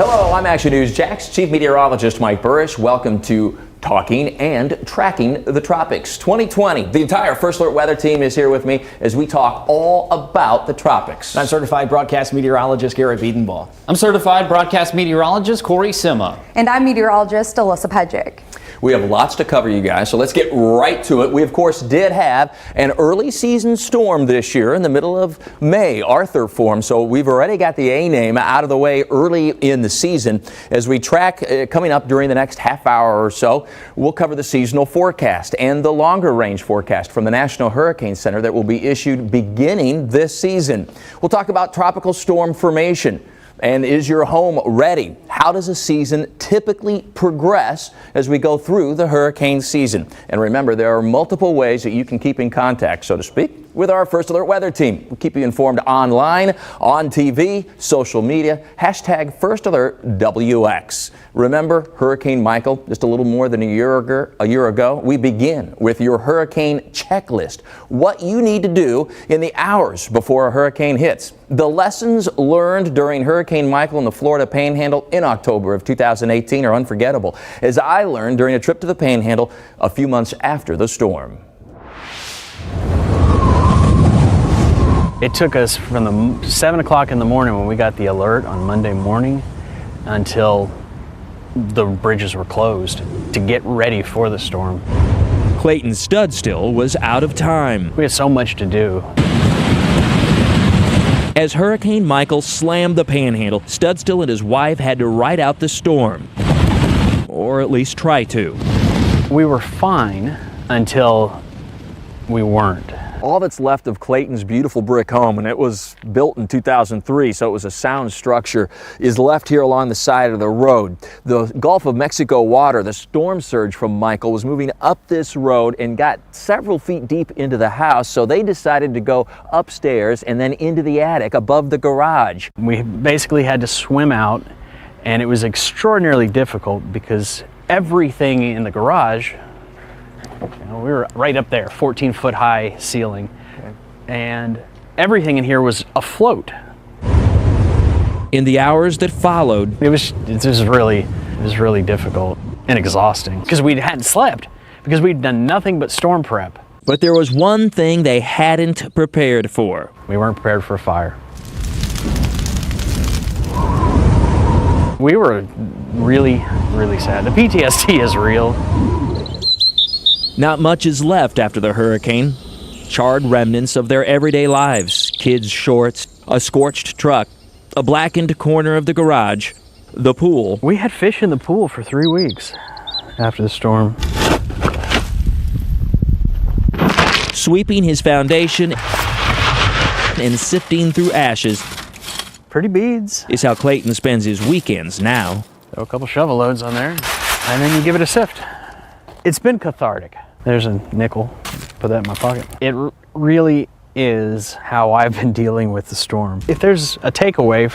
Hello, I'm Action News Jax Chief Meteorologist Mike Burrish. Welcome to Talking and Tracking the Tropics 2020. The entire First Alert Weather team is here with me as we talk all about the tropics. I'm certified broadcast meteorologist Garrett Biedenbaugh. I'm certified broadcast meteorologist Corey Sima. And I'm meteorologist Alyssa Pedgick. We have lots to cover, you guys, so let's get right to it. We, of course, did have an early season storm this year in the middle of May, Arthur form, so we've already got the A name out of the way early in the season. As we track coming up during the next half hour or so, we'll cover the seasonal forecast and the longer range forecast from the National Hurricane Center that will be issued beginning this season. We'll talk about tropical storm formation. And is your home ready? How does a season typically progress as we go through the hurricane season? And remember, there are multiple ways that you can keep in contact, so to speak, with our First Alert Weather team. We'll keep you informed online, on TV, social media, hashtag First Alert WX. Remember Hurricane Michael just a little more than a year ago? We begin with your hurricane checklist. What you need to do in the hours before a hurricane hits. The lessons learned during Hurricane Michael in the Florida Panhandle in October of 2018 are unforgettable, as I learned during a trip to the Panhandle a few months after the storm. It took us from 7 o'clock in the morning when we got the alert on Monday morning until the bridges were closed to get ready for the storm. Clayton Studstill was out of time. We had so much to do. As Hurricane Michael slammed the Panhandle, Studstill and his wife had to ride out the storm. Or at least try to. We were fine until we weren't. All that's left of Clayton's beautiful brick home, and it was built in 2003, so it was a sound structure, is left here along the side of the road. The Gulf of Mexico water, the storm surge from Michael, was moving up this road and got several feet deep into the house, so they decided to go upstairs and then into the attic above the garage. We basically had to swim out, and it was extraordinarily difficult because everything in the garage, we were right up there, 14-foot high ceiling, and everything in here was afloat. In the hours that followed, It was really difficult and exhausting because we hadn't slept, because we'd done nothing but storm prep. but there was one thing they hadn't prepared for. We weren't prepared for a fire. We were really sad. The PTSD is real. Not much is left after the hurricane. Charred remnants of their everyday lives. Kids' shorts, a scorched truck, a blackened corner of the garage, the pool. We had fish in the pool for 3 weeks after the storm. Sweeping his foundation and sifting through ashes Pretty beads. is how Clayton spends his weekends now. Throw a couple shovel loads on there, and then you give it a sift. It's been cathartic. There's a nickel. Put that in my pocket. It really is how I've been dealing with the storm. If there's a takeaway,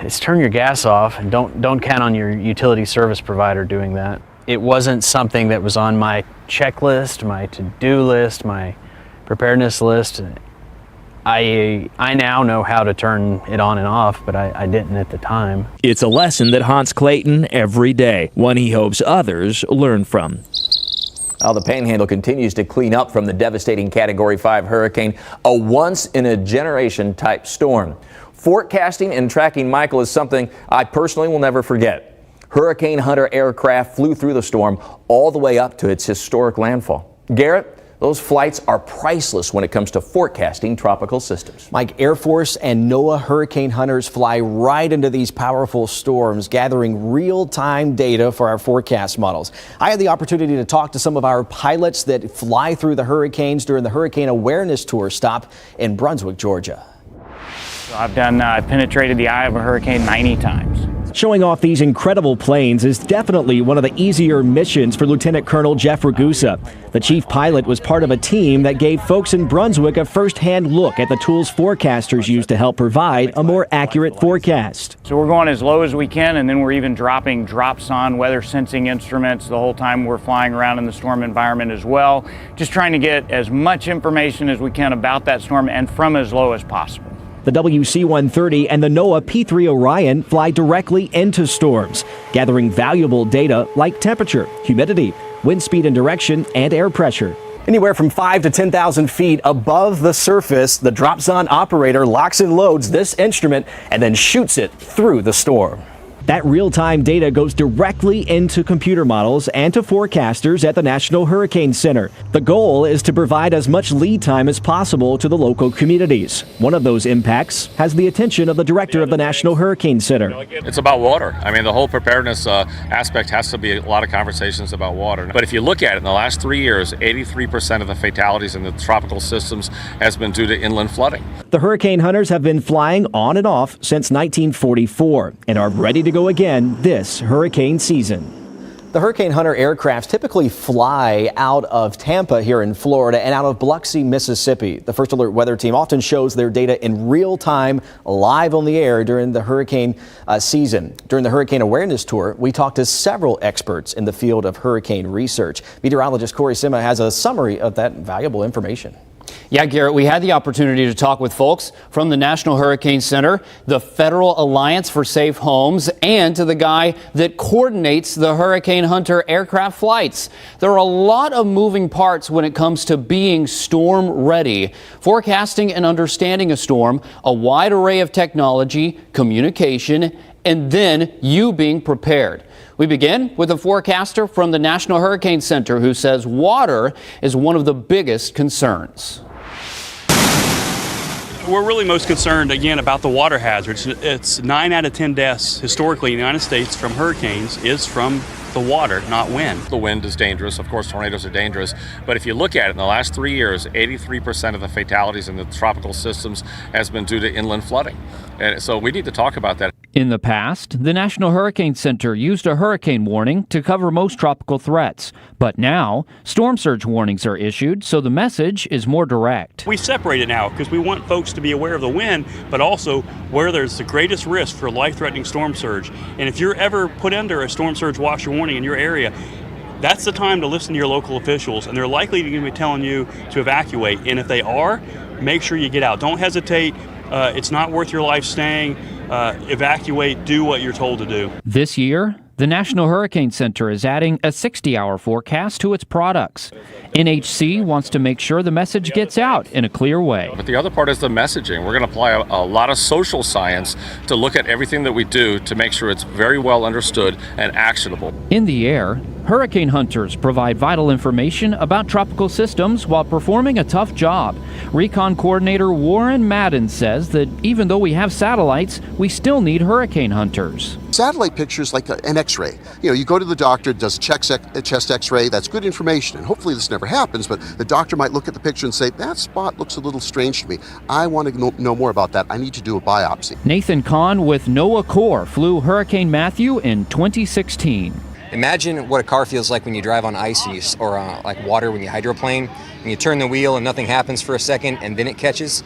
it's turn your gas off and don't count on your utility service provider doing that. It wasn't something that was on my checklist, my to-do list, my preparedness list. I now know how to turn it on and off, but I didn't at the time. It's a lesson that haunts Clayton every day, one he hopes others learn from. The Panhandle continues to clean up from the devastating Category 5 hurricane, a once-in-a-generation type storm. Forecasting and tracking Michael is something I personally will never forget. Hurricane Hunter aircraft flew through the storm all the way up to its historic landfall. Garrett, those flights are priceless when it comes to forecasting tropical systems. Mike, Air Force and NOAA hurricane hunters fly right into these powerful storms, gathering real-time data for our forecast models. I had the opportunity to talk to some of our pilots that fly through the hurricanes during the Hurricane Awareness Tour stop in Brunswick, Georgia. I've penetrated the eye of a hurricane 90 times. Showing off these incredible planes is definitely one of the easier missions for Lieutenant Colonel Jeff Ragusa. The chief pilot was part of a team that gave folks in Brunswick a first-hand look at the tools forecasters use to help provide a more accurate forecast. So we're going as low as we can, and then we're even dropping drops on weather sensing instruments the whole time we're flying around in the storm environment as well. Just trying to get as much information as we can about that storm and from as low as possible. The WC-130 and the NOAA P-3 Orion fly directly into storms, gathering valuable data like temperature, humidity, wind speed and direction, and air pressure. Anywhere from 5 to 10,000 feet above the surface, the drop-zone operator locks and loads this instrument and then shoots it through the storm. That real-time data goes directly into computer models and to forecasters at the National Hurricane Center. The goal is to provide as much lead time as possible to the local communities. One of those impacts has the attention of the director of the National Hurricane Center. It's about water. I mean, the whole preparedness aspect has to be a lot of conversations about water. But if you look at it, in the last 3 years, 83% of the fatalities in the tropical systems has been due to inland flooding. The hurricane hunters have been flying on and off since 1944 and are ready to go again this hurricane season. The Hurricane Hunter aircraft typically fly out of Tampa here in Florida and out of Biloxi, Mississippi. The First Alert Weather Team often shows their data in real time, live on the air during the hurricane season. During the Hurricane Awareness Tour, we talked to several experts in the field of hurricane research. Meteorologist Corey Sima has a summary of that valuable information. Yeah, Garrett, we had the opportunity to talk with folks from the National Hurricane Center, the Federal Alliance for Safe Homes, and to the guy that coordinates the Hurricane Hunter aircraft flights. There are a lot of moving parts when it comes to being storm ready. Forecasting and understanding a storm, a wide array of technology, communication, and then you being prepared. We begin with a forecaster from the National Hurricane Center who says water is one of the biggest concerns. We're really most concerned, again, about the water hazards. It's 9 out of 10 deaths historically in the United States from hurricanes is from the water, not wind. The wind is dangerous. Of course, tornadoes are dangerous. But if you look at it, in the last 3 years, 83% of the fatalities in the tropical systems has been due to inland flooding. And so we need to talk about that. In the past, the National Hurricane Center used a hurricane warning to cover most tropical threats. But now, storm surge warnings are issued, so the message is more direct. We separate it now because we want folks to be aware of the wind, but also where there's the greatest risk for life-threatening storm surge. And if you're ever put under a storm surge watch or warning in your area, that's the time to listen to your local officials, and they're likely going to be telling you to evacuate. And if they are, make sure you get out. Don't hesitate. It's not worth your life staying. Evacuate, do what you're told to do. This year, the National Hurricane Center is adding a 60-hour forecast to its products. NHC wants to make sure the message gets out in a clear way. But the other part is the messaging. We're going to apply a lot of social science to look at everything that we do to make sure it's very well understood and actionable. In the air, hurricane hunters provide vital information about tropical systems while performing a tough job. Recon Coordinator Warren Madden says that even though we have satellites, we still need hurricane hunters. Satellite pictures like an x-ray. You know, you go to the doctor, does a chest x-ray, that's good information, and hopefully this never happens, but the doctor might look at the picture and say, that spot looks a little strange to me. I want to know more about that. I need to do a biopsy. Nathan Kahn with NOAA Corps flew Hurricane Matthew in 2016. Imagine what a car feels like when you drive on ice or like water when you hydroplane, and you turn the wheel and nothing happens for a second and then it catches.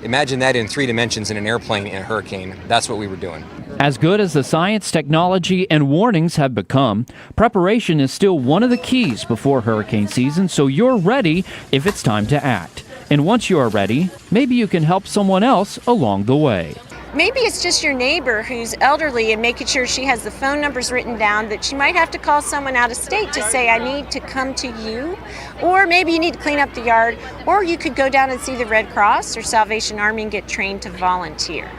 Imagine that in 3 dimensions in an airplane in a hurricane. That's what we were doing. As good as the science, technology, and warnings have become, preparation is still one of the keys before hurricane season, so you're ready if it's time to act. And once you are ready, maybe you can help someone else along the way. Maybe it's just your neighbor who's elderly and making sure she has the phone numbers written down that she might have to call someone out of state to say, I need to come to you. Or maybe you need to clean up the yard. Or you could go down and see the Red Cross or Salvation Army and get trained to volunteer.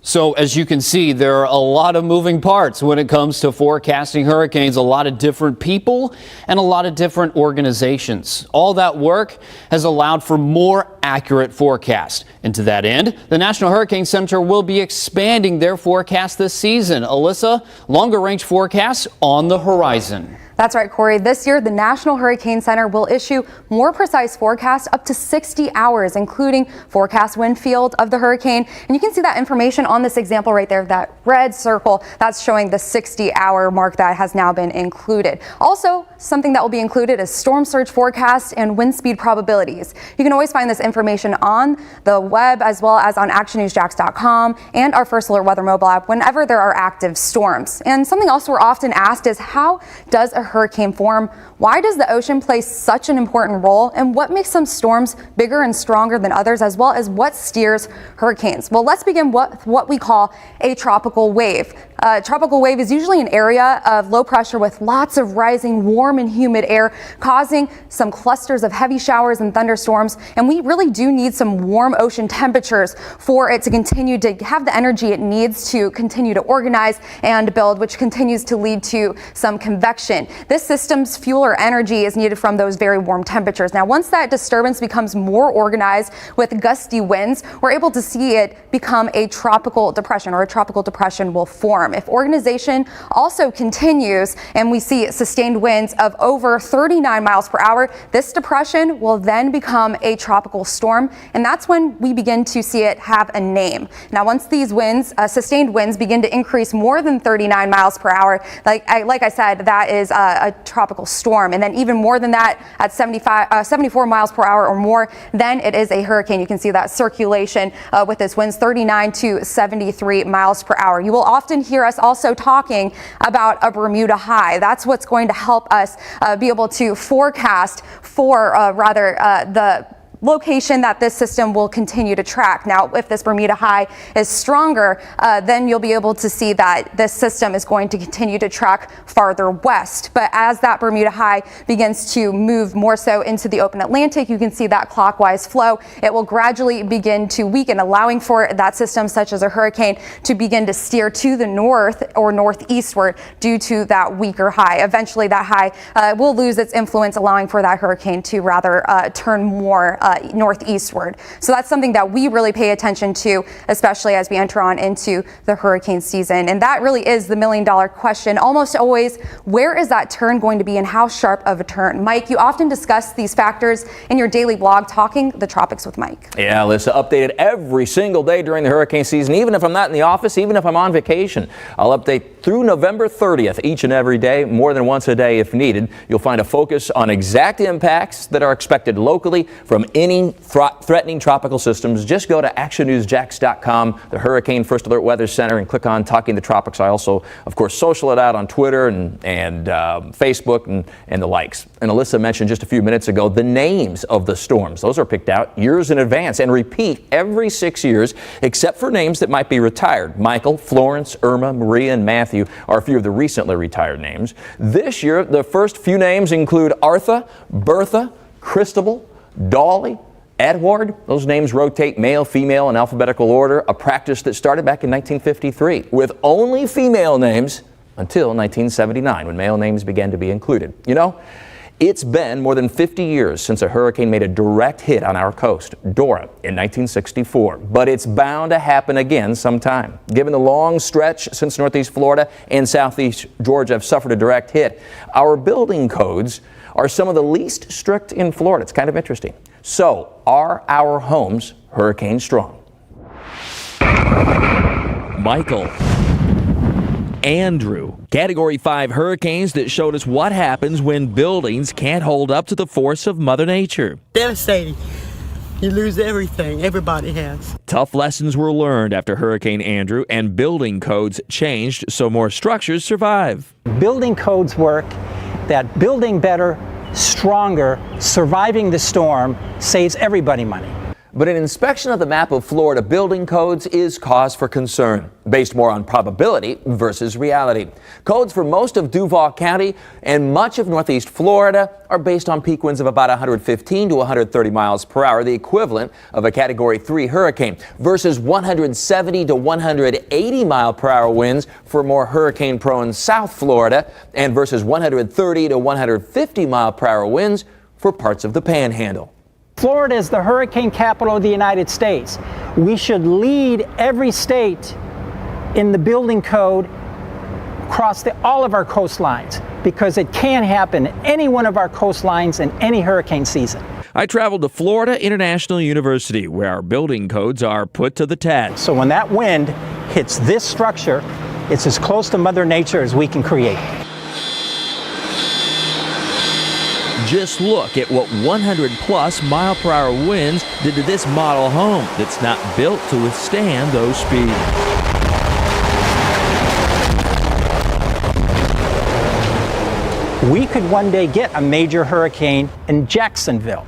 So as you can see, there are a lot of moving parts when it comes to forecasting hurricanes, a lot of different people and a lot of different organizations. All that work has allowed for more accurate forecasts. And to that end, the National Hurricane Center will be expanding their forecast this season. Alyssa, longer range forecasts on the horizon. That's right, Corey. This year, the National Hurricane Center will issue more precise forecasts up to 60 hours, including forecast wind field of the hurricane. And you can see that information on this example right there, that red circle, that's showing the 60-hour mark that has now been included. Also, something that will be included is storm surge forecasts and wind speed probabilities. You can always find this information on the web as well as on actionnewsjax.com and our First Alert Weather mobile app whenever there are active storms. And something else we're often asked is, how does a hurricane form? Why does the ocean play such an important role? And what makes some storms bigger and stronger than others, as well as what steers hurricanes? Well, let's begin with what we call a tropical wave. A tropical wave is usually an area of low pressure with lots of rising warm and humid air, causing some clusters of heavy showers and thunderstorms. And we really do need some warm ocean temperatures for it to continue to have the energy it needs to continue to organize and build, which continues to lead to some convection. This system's fuel or energy is needed from those very warm temperatures. Now, once that disturbance becomes more organized with gusty winds, we're able to see it become a tropical depression, or a tropical depression will form. If organization also continues and we see sustained winds of over 39 miles per hour, this depression will then become a tropical storm, and that's when we begin to see it have a name. Now, once these winds, sustained winds, begin to increase more than 39 miles per hour, like I said, that is a tropical storm. And then even more than that, at 74 miles per hour or more, then it is a hurricane. You can see that circulation with its winds 39 to 73 miles per hour. You will often hear us also talking about a Bermuda high. That's what's going to help us be able to forecast for the location that this system will continue to track. Now, if this Bermuda high is stronger, then you'll be able to see that this system is going to continue to track farther west. But as that Bermuda high begins to move more so into the open Atlantic, you can see that clockwise flow. It will gradually begin to weaken, allowing for that system, such as a hurricane, to begin to steer to the north or northeastward due to that weaker high. Eventually, that high will lose its influence, allowing for that hurricane to rather turn more northeastward. So that's something that we really pay attention to, especially as we enter on into the hurricane season. And that really is the million-dollar question. Almost always, where is that turn going to be and how sharp of a turn? Mike, you often discuss these factors in your daily blog, Talking the Tropics with Mike. Yeah, Alyssa, updated every single day during the hurricane season, even if I'm not in the office, even if I'm on vacation. I'll update through November 30th each and every day, more than once a day if needed. You'll find a focus on exact impacts that are expected locally from any threatening tropical systems. Just go to actionnewsjax.com, the Hurricane First Alert Weather Center, and click on Talking the Tropics. I also, of course, social it out on Twitter and Facebook and the likes. And Alyssa mentioned just a few minutes ago the names of the storms. Those are picked out years in advance and repeat every 6 years, except for names that might be retired. Michael, Florence, Irma, Maria, and Matthew are a few of the recently retired names. This year, the first few names include Artha, Bertha, Cristobal, Dolly, Edward. Those names rotate male, female in alphabetical order, a practice that started back in 1953 with only female names until 1979 when male names began to be included. You know, it's been more than 50 years since a hurricane made a direct hit on our coast, Dora, in 1964. But it's bound to happen again sometime. Given the long stretch since Northeast Florida and Southeast Georgia have suffered a direct hit, our building codes are some of the least strict in Florida. It's kind of interesting. So, are our homes hurricane strong? Michael. Andrew. Category 5 hurricanes that showed us what happens when buildings can't hold up to the force of Mother Nature. Devastating. You lose everything. Everybody has. Tough lessons were learned after Hurricane Andrew, and building codes changed so more structures survive. Building codes work that building better, stronger, surviving the storm saves everybody money. But an inspection of the map of Florida building codes is cause for concern, based more on probability versus reality. Codes for most of Duval County and much of Northeast Florida are based on peak winds of about 115 to 130 miles per hour, the equivalent of a Category 3 hurricane, versus 170 to 180 mile per hour winds for more hurricane-prone South Florida, and versus 130 to 150 mile per hour winds for parts of the Panhandle. Florida is the hurricane capital of the United States. We should lead every state in the building code across all of our coastlines, because it can happen any one of our coastlines in any hurricane season. I traveled to Florida International University, where our building codes are put to the test. So when that wind hits this structure, it's as close to Mother Nature as we can create. Just look at what 100-plus mile-per-hour winds did to this model home that's not built to withstand those speeds. we could one day get a major hurricane in Jacksonville.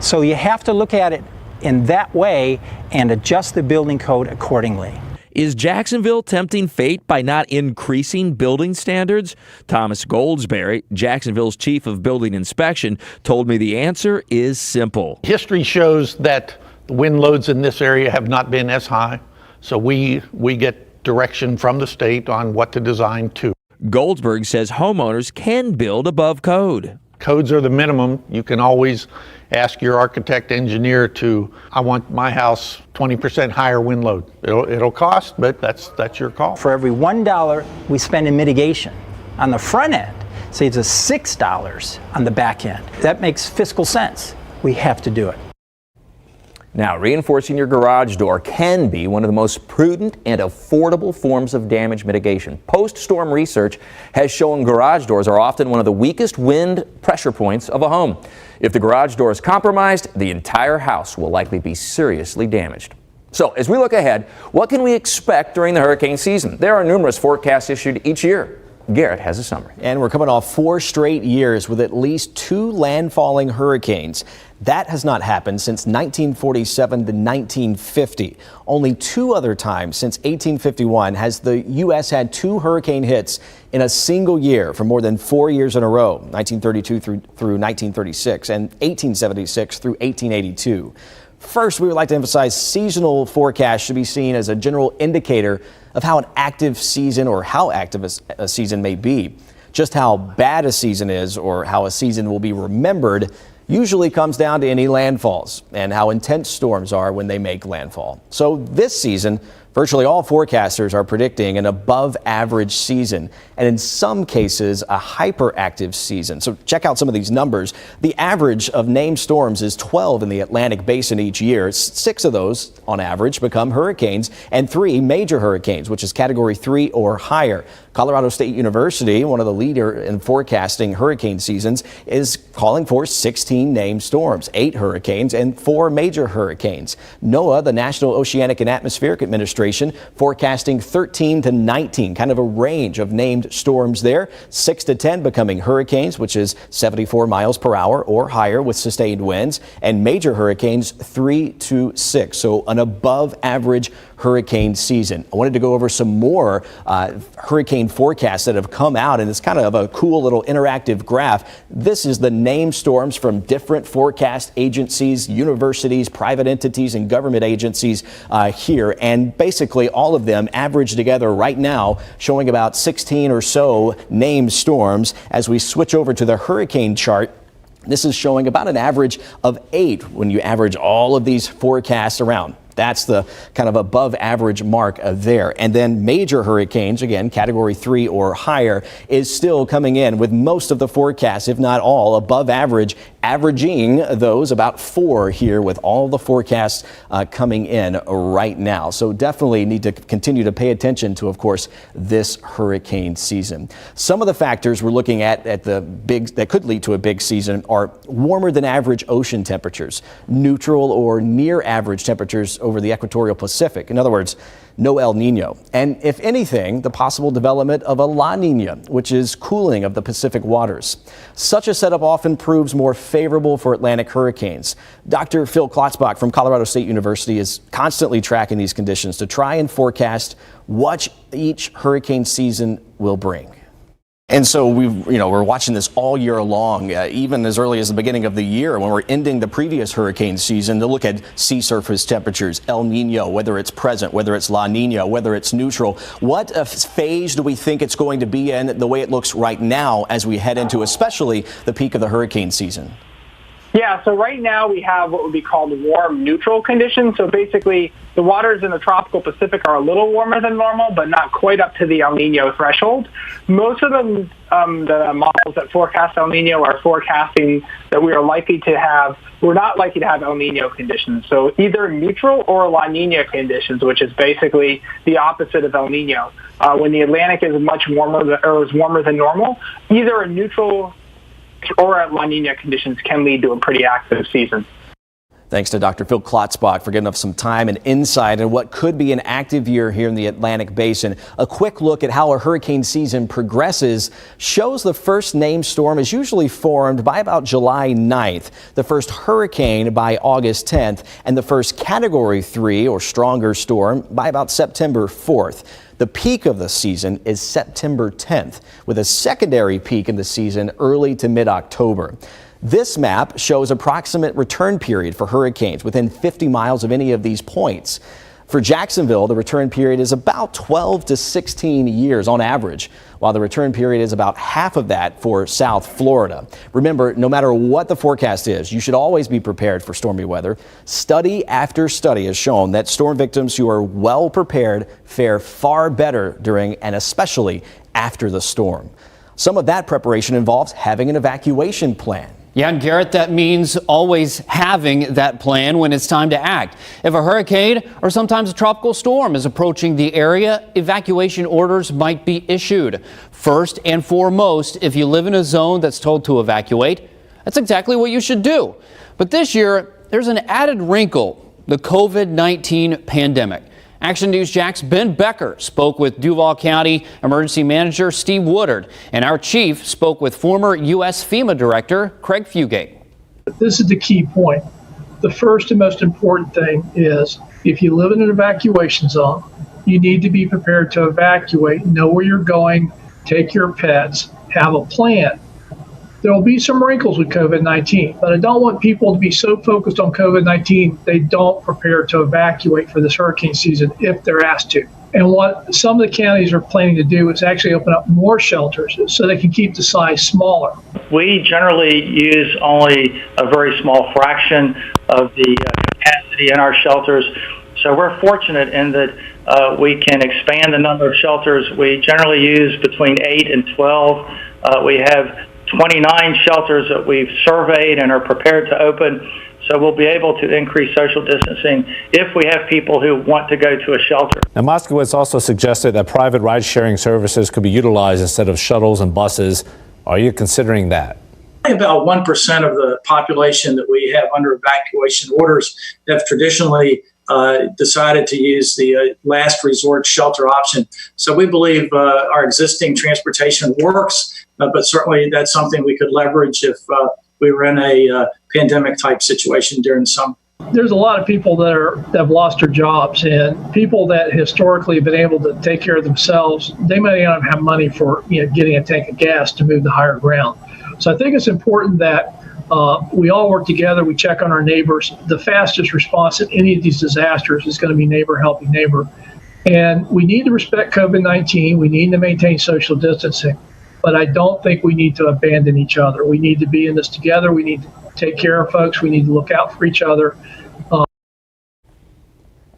So you have to look at it in that way and adjust the building code accordingly. Is Jacksonville tempting fate by not increasing building standards? Thomas Goldsberry, Jacksonville's chief of building inspection, told me the answer is simple. History shows that the wind loads in this area have not been as high, so we get direction from the state on what to design to. Goldsberg says homeowners can build above code. Codes are the minimum. You can always ask your architect engineer to, I want my house 20% higher wind load. It'll cost, but that's your call. For every $1 we spend in mitigation on the front end, saves us $6 on the back end. That makes fiscal sense. We have to do it. Now, reinforcing your garage door can be one of the most prudent and affordable forms of damage mitigation. Post-storm research has shown garage doors are often one of the weakest wind pressure points of a home. If the garage door is compromised, the entire house will likely be seriously damaged. So, as we look ahead, what can we expect during the hurricane season? There are numerous forecasts issued each year. Garrett has a summary. And we're coming off 4 straight years with at least 2 landfalling hurricanes. That has not happened since 1947 to 1950. Only 2 other times since 1851 has the U.S. had 2 hurricane hits in a single year for more than 4 years in a row, 1932 through 1936 and 1876 through 1882. First, we would like to emphasize seasonal forecasts should be seen as a general indicator of how an active season or how active a season may be. Just how bad a season is or how a season will be remembered usually comes down to any landfalls and how intense storms are when they make landfall. So this season, virtually all forecasters are predicting an above average season and in some cases a hyperactive season. So check out some of these numbers. The average of named storms is 12 in the Atlantic Basin each year. 6 of those on average become hurricanes and 3 major hurricanes, which is category 3 or higher. Colorado State University, one of the leader in forecasting hurricane seasons, is calling for 16 named storms, 8 hurricanes and 4 major hurricanes. NOAA, the National Oceanic and Atmospheric Administration, forecasting 13 to 19, kind of a range of named storms there. 6 to 10 becoming hurricanes, which is 74 miles per hour or higher with sustained winds, and major hurricanes 3 to 6. So an above average hurricane season. I wanted to go over some more hurricane forecasts that have come out, and it's kind of a cool little interactive graph. This is the named storms from different forecast agencies, universities, private entities, and government agencies here, and basically all of them average together right now, showing about 16 or so named storms. As we switch over to the hurricane chart, this is showing about an average of 8 when you average all of these forecasts around. That's the kind of above average mark there. And then major hurricanes, again, category 3 or higher, is still coming in with most of the forecasts, if not all, above average, averaging those about 4 here with all the forecasts coming in right now. So definitely need to continue to pay attention to, of course, this hurricane season. Some of the factors we're looking at the big that could lead to a big season are warmer than average ocean temperatures, neutral or near average temperatures over the equatorial Pacific. In other words, no El Nino. And if anything, the possible development of a La Nina, which is cooling of the Pacific waters. Such a setup often proves more favorable for Atlantic hurricanes. Dr. Phil Klotzbach from Colorado State University is constantly tracking these conditions to try and forecast what each hurricane season will bring. And so we're watching this all year long, even as early as the beginning of the year when we're ending the previous hurricane season, to look at sea surface temperatures, El Nino, whether it's present, whether it's La Nina, whether it's neutral. What phase do we think it's going to be in the way it looks right now as we head into especially the peak of the hurricane season? Yeah, so right now we have what would be called warm neutral conditions. So basically the waters in the tropical Pacific are a little warmer than normal, but not quite up to the El Nino threshold. Most of the models that forecast El Nino are forecasting that we're not likely to have El Nino conditions. So either neutral or La Nina conditions, which is basically the opposite of El Nino. When the Atlantic is much warmer or is warmer than normal, either a neutral or La Nina conditions can lead to a pretty active season. Thanks to Dr. Phil Klotzbach for giving us some time and insight into what could be an active year here in the Atlantic Basin. A quick look at how a hurricane season progresses shows the first named storm is usually formed by about July 9th, the first hurricane by August 10th, and the first Category 3 or stronger storm by about September 4th. The peak of the season is September 10th, with a secondary peak in the season early to mid-October. This map shows approximate return period for hurricanes within 50 miles of any of these points. For Jacksonville, the return period is about 12 to 16 years on average, while the return period is about half of that for South Florida. Remember, no matter what the forecast is, you should always be prepared for stormy weather. Study after study has shown that storm victims who are well prepared fare far better during and especially after the storm. Some of that preparation involves having an evacuation plan. Yeah, and Garrett, that means always having that plan when it's time to act. If a hurricane or sometimes a tropical storm is approaching the area, evacuation orders might be issued. First and foremost, if you live in a zone that's told to evacuate, that's exactly what you should do. But this year, there's an added wrinkle, the COVID-19 pandemic. Action News Jack's Ben Becker spoke with Duval County Emergency Manager Steve Woodard, and our chief spoke with former U.S. FEMA Director Craig Fugate. This is the key point. The first and most important thing is if you live in an evacuation zone, you need to be prepared to evacuate, know where you're going, take your pets, have a plan. There will be some wrinkles with COVID-19, but I don't want people to be so focused on COVID-19 they don't prepare to evacuate for this hurricane season if they're asked to. And what some of the counties are planning to do is actually open up more shelters so they can keep the size smaller. We generally use only a very small fraction of the capacity in our shelters. So we're fortunate in that we can expand the number of shelters. We generally use between 8 and 12. We have 29 shelters that we've surveyed and are prepared to open. So we'll be able to increase social distancing if we have people who want to go to a shelter. Now, Moskowitz also suggested that private ride-sharing services could be utilized instead of shuttles and buses. Are you considering that? About 1% of the population that we have under evacuation orders have traditionally decided to use the last resort shelter option. So we believe our existing transportation works, but certainly that's something we could leverage if we were in a pandemic type situation during the summer. There's a lot of people that have lost their jobs, and people that historically have been able to take care of themselves, they may not have money for getting a tank of gas to move to higher ground. So I think it's important that we all work together. We check on our neighbors. The fastest response in any of these disasters is going to be neighbor helping neighbor. And we need to respect COVID-19. We need to maintain social distancing. But I don't think we need to abandon each other. We need to be in this together. We need to take care of folks. We need to look out for each other.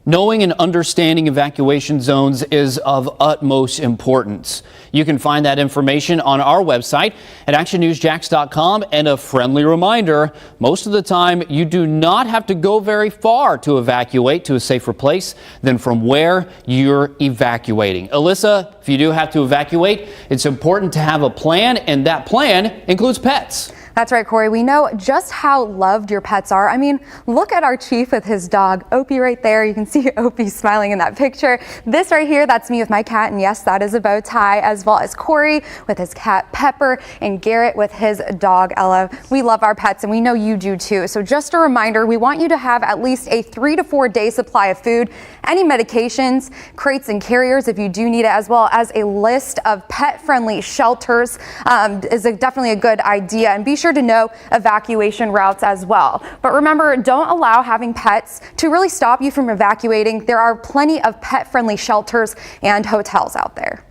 Knowing and understanding evacuation zones is of utmost importance. You can find that information on our website at actionnewsjax.com. And a friendly reminder, most of the time you do not have to go very far to evacuate to a safer place than from where you're evacuating. Alyssa, if you do have to evacuate, it's important to have a plan, and that plan includes pets. That's right, Corey. We know just how loved your pets are. I mean, look at our chief with his dog, Opie, right there. You can see Opie smiling in that picture. This right here, that's me with my cat, and yes, that is a bow tie, as well as Corey with his cat, Pepper, and Garrett with his dog, Ella. We love our pets, and we know you do too. So just a reminder, we want you to have at least a 3 to 4 day supply of food, any medications, crates and carriers if you do need it, as well as a list of pet-friendly shelters is definitely a good idea. And be sure to know evacuation routes as well. But remember, don't allow having pets to really stop you from evacuating. There are plenty of pet-friendly shelters and hotels out there.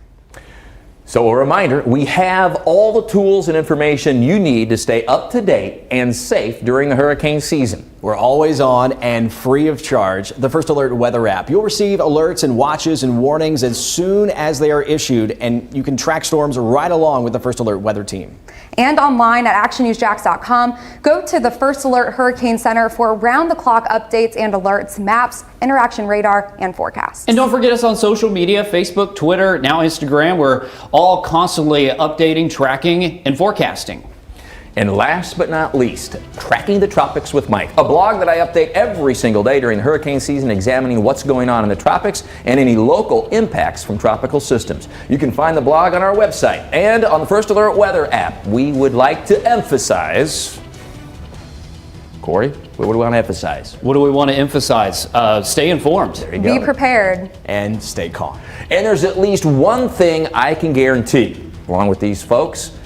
So a reminder, we have all the tools and information you need to stay up to date and safe during the hurricane season. We're always on and free of charge. The First Alert weather app. You'll receive alerts and watches and warnings as soon as they are issued, and you can track storms right along with the First Alert weather team. And online at actionnewsjax.com. Go to the First Alert Hurricane Center for round-the-clock updates and alerts, maps, interaction radar, and forecasts. And don't forget us on social media, Facebook, Twitter, now Instagram. We're all constantly updating, tracking, and forecasting. And last but not least, Tracking the Tropics with Mike, a blog that I update every single day during hurricane season, examining what's going on in the tropics and any local impacts from tropical systems. You can find the blog on our website and on the First Alert Weather app. We would like to emphasize, Corey, what do we want to emphasize? What do we want to emphasize? Stay informed. There you go. Be prepared. And stay calm. And there's at least one thing I can guarantee, along with these folks,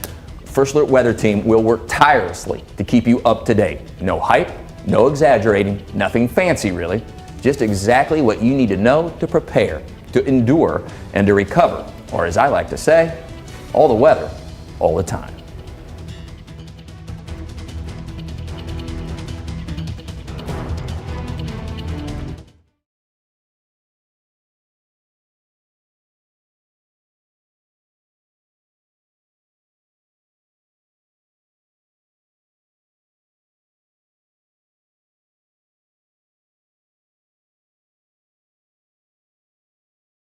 First Alert Weather Team will work tirelessly to keep you up to date. No hype, no exaggerating, nothing fancy really, just exactly what you need to know to prepare, to endure, and to recover, or as I like to say, all the weather, all the time.